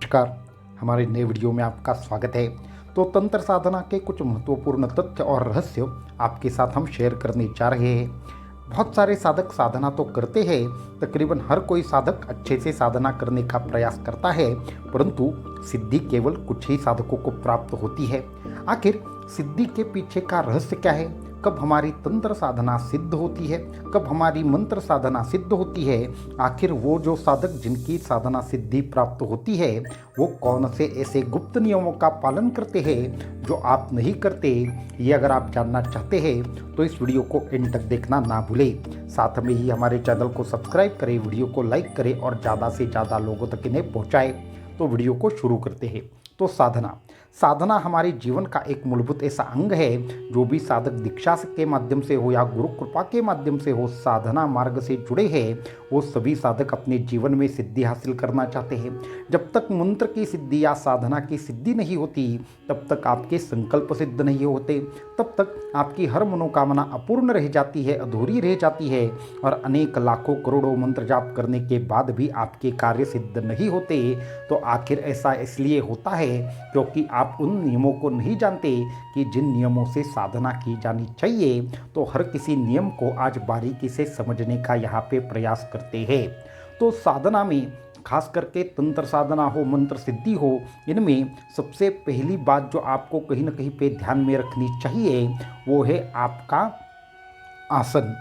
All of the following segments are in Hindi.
नमस्कार। हमारे नए वीडियो में आपका स्वागत है। तो तंत्र साधना के कुछ महत्वपूर्ण तथ्य और रहस्य आपके साथ हम शेयर करने जा रहे हैं। बहुत सारे साधक साधना तो करते हैं, तकरीबन हर कोई साधक अच्छे से साधना करने का प्रयास करता है, परंतु सिद्धि केवल कुछ ही साधकों को प्राप्त होती है। आखिर सिद्धि के पीछे का रहस्य क्या है? कब हमारी तंत्र साधना सिद्ध होती है, कब हमारी मंत्र साधना सिद्ध होती है? आखिर वो जो साधक जिनकी साधना सिद्धि प्राप्त होती है, वो कौन से ऐसे गुप्त नियमों का पालन करते हैं जो आप नहीं करते? ये अगर आप जानना चाहते हैं तो इस वीडियो को एंड तक देखना ना भूलें। साथ में ही हमारे चैनल को सब्सक्राइब करें, वीडियो को लाइक करें और ज़्यादा से ज़्यादा लोगों तक इन्हें पहुँचाएँ। तो वीडियो को शुरू करते हैं। तो साधना हमारे जीवन का एक मूलभूत ऐसा अंग है। जो भी साधक दीक्षा के माध्यम से हो या गुरु कृपा के माध्यम से हो साधना मार्ग से जुड़े हैं, वो सभी साधक अपने जीवन में सिद्धि हासिल करना चाहते हैं। जब तक मंत्र की सिद्धि या साधना की सिद्धि नहीं होती, तब तक आपके संकल्प सिद्ध नहीं होते, तब तक आपकी हर मनोकामना अपूर्ण रह जाती है, अधूरी रह जाती है और अनेक लाखों करोड़ों मंत्र जाप करने के बाद भी आपके कार्य सिद्ध नहीं होते। तो आखिर ऐसा इसलिए होता है क्योंकि आप उन नियमों को नहीं जानते कि जिन नियमों से साधना की जानी चाहिए। तो हर किसी नियम को आज बारीकी से समझने का यहाँ पे प्रयास करते हैं। तो साधना में खास करके तंत्र साधना हो, मंत्र सिद्धि हो, इनमें सबसे पहली बात जो आपको कहीं ना कहीं पे ध्यान में रखनी चाहिए वो है आपका आसन।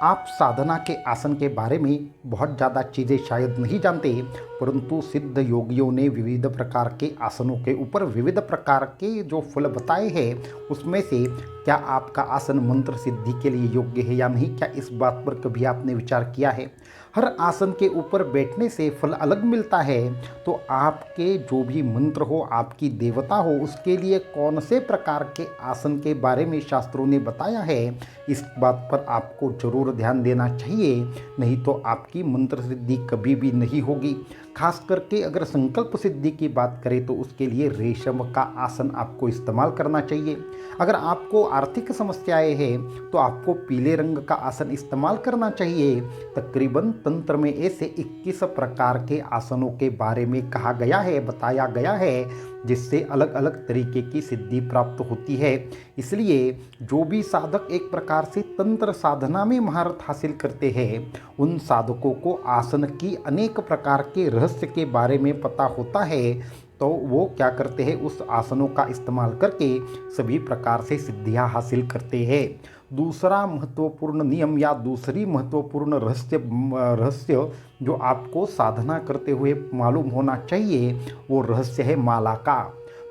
आप साधना के आसन के बारे में बहुत ज़्यादा चीज़ें शायद नहीं जानते, परंतु सिद्ध योगियों ने विविध प्रकार के आसनों के ऊपर विविध प्रकार के जो फल बताए हैं, उसमें से क्या आपका आसन मंत्र सिद्धि के लिए योग्य है या नहीं, क्या इस बात पर कभी आपने विचार किया है? हर आसन के ऊपर बैठने से फल अलग मिलता है। तो आपके जो भी मंत्र हो, आपकी देवता हो, उसके लिए कौन से प्रकार के आसन के बारे में शास्त्रों ने बताया है, इस बात पर आपको जरूर ध्यान देना चाहिए। नहीं तो आपकी मंत्र सिद्धि कभी भी नहीं होगी। खास करके अगर संकल्प सिद्धि की बात करें तो उसके लिए रेशम का आसन आपको इस्तेमाल करना चाहिए। अगर आपको आर्थिक समस्याएं हैं तो आपको पीले रंग का आसन इस्तेमाल करना चाहिए। तकरीबन तंत्र में ऐसे 21 प्रकार के आसनों के बारे में कहा गया है, बताया गया है, जिससे अलग अलग तरीके की सिद्धि प्राप्त होती है। इसलिए जो भी साधक एक प्रकार से तंत्र साधना में महारत हासिल करते हैं, उन साधकों को आसन की अनेक प्रकार के रहस्य के बारे में पता होता है। तो वो क्या करते हैं, उस आसनों का इस्तेमाल करके सभी प्रकार से सिद्धियां हासिल करते हैं। दूसरा महत्वपूर्ण नियम या दूसरी महत्वपूर्ण रहस्य जो आपको साधना करते हुए मालूम होना चाहिए, वो रहस्य है माला का।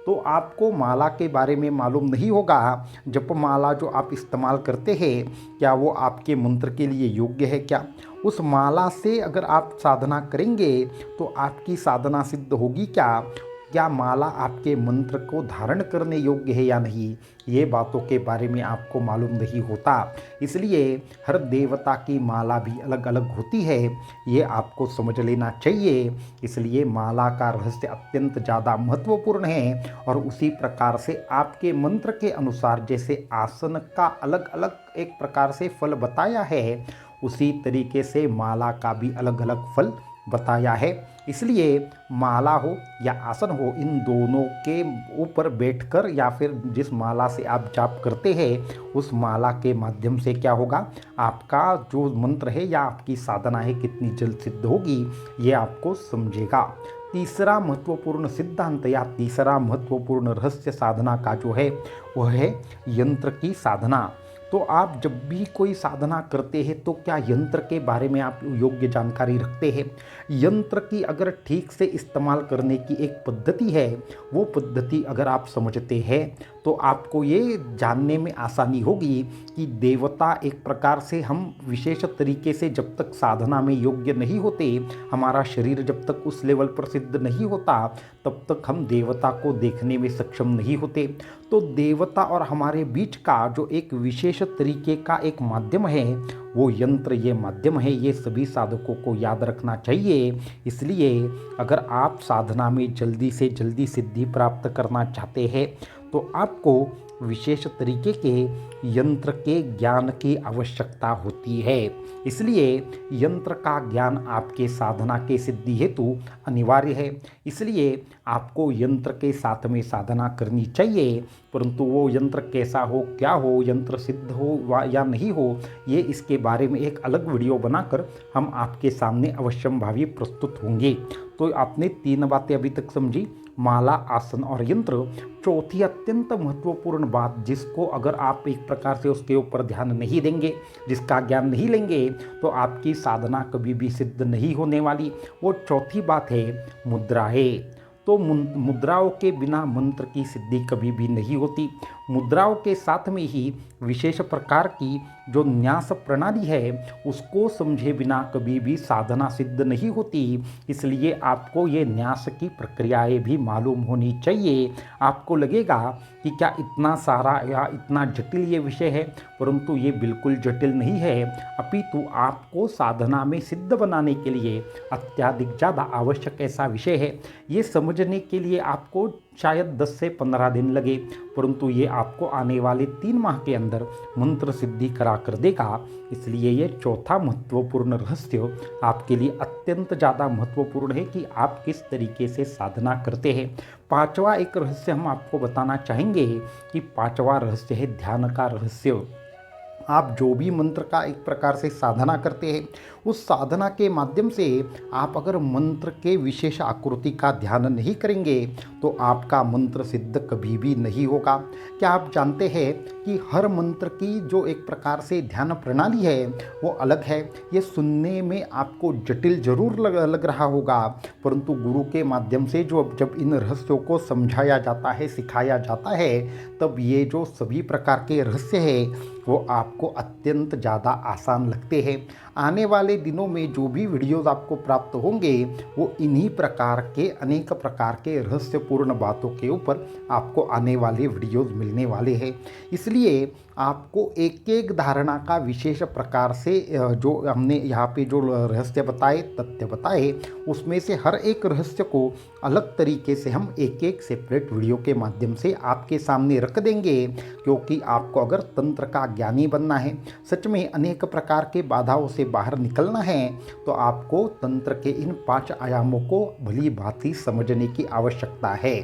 तो आपको माला के बारे में मालूम नहीं होगा। जपमाला जो आप इस्तेमाल करते हैं, क्या वो आपके मंत्र के लिए योग्य है? क्या उस माला से अगर आप साधना करेंगे तो आपकी साधना सिद्ध होगी? क्या माला आपके मंत्र को धारण करने योग्य है या नहीं, ये बातों के बारे में आपको मालूम नहीं होता। इसलिए हर देवता की माला भी अलग अलग होती है, ये आपको समझ लेना चाहिए। इसलिए माला का रहस्य अत्यंत ज़्यादा महत्वपूर्ण है और उसी प्रकार से आपके मंत्र के अनुसार जैसे आसन का अलग अलग एक प्रकार से फल बताया है, उसी तरीके से माला का भी अलग अलग फल बताया है। इसलिए माला हो या आसन हो, इन दोनों के ऊपर बैठकर या फिर जिस माला से आप जाप करते हैं, उस माला के माध्यम से क्या होगा, आपका जो मंत्र है या आपकी साधना है कितनी जल्द सिद्ध होगी, ये आपको समझेगा। तीसरा महत्वपूर्ण सिद्धांत या तीसरा महत्वपूर्ण रहस्य साधना का जो है वह है यंत्र की साधना। तो आप जब भी कोई साधना करते हैं तो क्या यंत्र के बारे में आप योग्य जानकारी रखते हैं? यंत्र की अगर ठीक से इस्तेमाल करने की एक पद्धति है, वो पद्धति अगर आप समझते हैं तो आपको ये जानने में आसानी होगी कि देवता एक प्रकार से हम विशेष तरीके से जब तक साधना में योग्य नहीं होते, हमारा शरीर जब तक उस लेवल पर सिद्ध नहीं होता, तब तक हम देवता को देखने में सक्षम नहीं होते। तो देवता और हमारे बीच का जो एक विशेष तरीके का एक माध्यम है, वो यंत्र, ये माध्यम है, ये सभी साधकों को याद रखना चाहिए। इसलिए अगर आप साधना में जल्दी से जल्दी सिद्धि प्राप्त करना चाहते हैं तो आपको विशेष तरीके के यंत्र के ज्ञान की आवश्यकता होती है। इसलिए यंत्र का ज्ञान आपके साधना के सिद्धि हेतु अनिवार्य है। इसलिए आपको यंत्र के साथ में साधना करनी चाहिए, परंतु वो यंत्र कैसा हो, क्या हो, यंत्र सिद्ध हो या नहीं हो, ये इसके बारे में एक अलग वीडियो बनाकर हम आपके सामने अवश्यंभावी प्रस्तुत होंगे। तो आपने 3 बातें अभी तक समझी, माला, आसन और यंत्र। चौथी अत्यंत महत्वपूर्ण बात, जिसको अगर आप एक प्रकार से उसके ऊपर ध्यान नहीं देंगे, जिसका ज्ञान नहीं लेंगे, तो आपकी साधना कभी भी सिद्ध नहीं होने वाली। वो चौथी बात है मुद्राएं। तो मुद्राओं के बिना मंत्र की सिद्धि कभी भी नहीं होती। मुद्राओं के साथ में ही विशेष प्रकार की जो न्यास प्रणाली है, उसको समझे बिना कभी भी साधना सिद्ध नहीं होती। इसलिए आपको ये न्यास की प्रक्रियाएं भी मालूम होनी चाहिए। आपको लगेगा कि क्या इतना सारा या इतना जटिल ये विषय है, परंतु ये बिल्कुल जटिल नहीं है। अपितु आपको साधना में सिद्ध बनाने के लिए अत्याधिक ज़्यादा आवश्यक ऐसा विषय है। ये समझने के लिए आपको शायद 10 से 15 दिन लगे, परंतु ये आपको आने वाले 3 माह के अंदर मंत्र सिद्धि करा कर देगा। इसलिए ये चौथा महत्वपूर्ण रहस्य आपके लिए अत्यंत ज़्यादा महत्वपूर्ण है कि आप किस तरीके से साधना करते हैं। 5वां एक रहस्य हम आपको बताना चाहेंगे कि 5वां रहस्य है ध्यान का रहस्य। आप जो भी मंत्र का एक प्रकार से साधना करते हैं, उस साधना के माध्यम से आप अगर मंत्र के विशेष आकृति का ध्यान नहीं करेंगे तो आपका मंत्र सिद्ध कभी भी नहीं होगा। क्या आप जानते हैं कि हर मंत्र की जो एक प्रकार से ध्यान प्रणाली है वो अलग है। ये सुनने में आपको जटिल जरूर लग रहा होगा, परंतु गुरु के माध्यम से जब इन रहस्यों को समझाया जाता है, सिखाया जाता है, तब ये जो सभी प्रकार के रहस्य हैं वो आपको अत्यंत ज़्यादा आसान लगते हैं। आने वाले दिनों में जो भी वीडियोस आपको प्राप्त होंगे वो इन्हीं प्रकार के अनेक प्रकार के रहस्यपूर्ण बातों के ऊपर आपको आने वाले वीडियोस मिलने वाले हैं। इसलिए आपको एक एक धारणा का विशेष प्रकार से जो हमने यहाँ पे जो रहस्य बताए, तथ्य बताए, उसमें से हर एक रहस्य को अलग तरीके से हम एक एक सेपरेट वीडियो के माध्यम से आपके सामने रख देंगे। क्योंकि आपको अगर तंत्र का ज्ञानी बनना है, सच में अनेक प्रकार के बाधाओं से बाहर निकलना है, तो आपको तंत्र के इन 5 आयामों को भली भांति समझने की आवश्यकता है।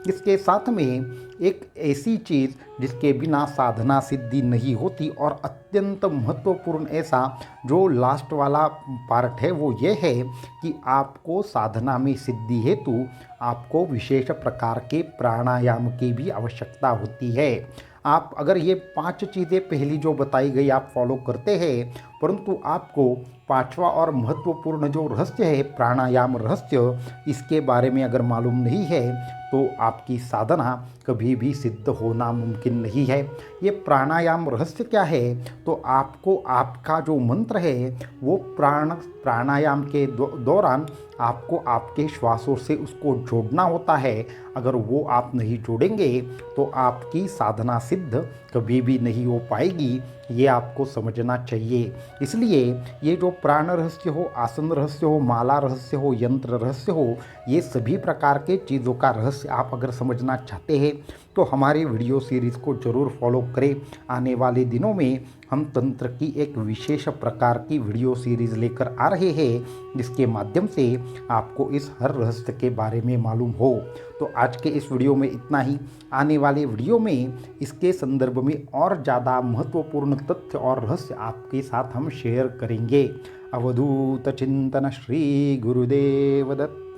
इसके साथ में एक ऐसी चीज़ जिसके बिना साधना सिद्धि नहीं होती और अत्यंत महत्वपूर्ण ऐसा जो लास्ट वाला पार्ट है वो ये है कि आपको साधना में सिद्धि हेतु आपको विशेष प्रकार के प्राणायाम की भी आवश्यकता होती है। आप अगर ये 5 चीज़ें पहली जो बताई गई आप फॉलो करते हैं, परंतु आपको 5वां और महत्वपूर्ण जो रहस्य है प्राणायाम रहस्य, इसके बारे में अगर मालूम नहीं है तो आपकी साधना कभी भी सिद्ध होना मुमकिन नहीं है। ये प्राणायाम रहस्य क्या है, तो आपको आपका जो मंत्र है वो प्राणायाम के दौरान आपको आपके श्वासों से उसको जोड़ना होता है। अगर वो आप नहीं जोड़ेंगे तो आपकी साधना सिद्ध कभी भी नहीं हो पाएगी। ये आपको समझना चाहिए। इसलिए ये जो प्राण रहस्य हो, आसन रहस्य हो, माला रहस्य हो, यंत्र रहस्य हो, ये सभी प्रकार के चीज़ों का रहस्य आप अगर समझना चाहते हैं तो हमारे वीडियो सीरीज़ को ज़रूर फॉलो करें। आने वाले दिनों में हम तंत्र की एक विशेष प्रकार की वीडियो सीरीज़ लेकर आ रहे हैं, जिसके माध्यम से आपको इस हर रहस्य के बारे में मालूम हो। तो आज के इस वीडियो में इतना ही। आने वाले वीडियो में इसके संदर्भ में और ज़्यादा महत्वपूर्ण तथ्य और रहस्य आपके साथ हम शेयर करेंगे। अवधूत चिंतन श्री गुरुदेव दत्त।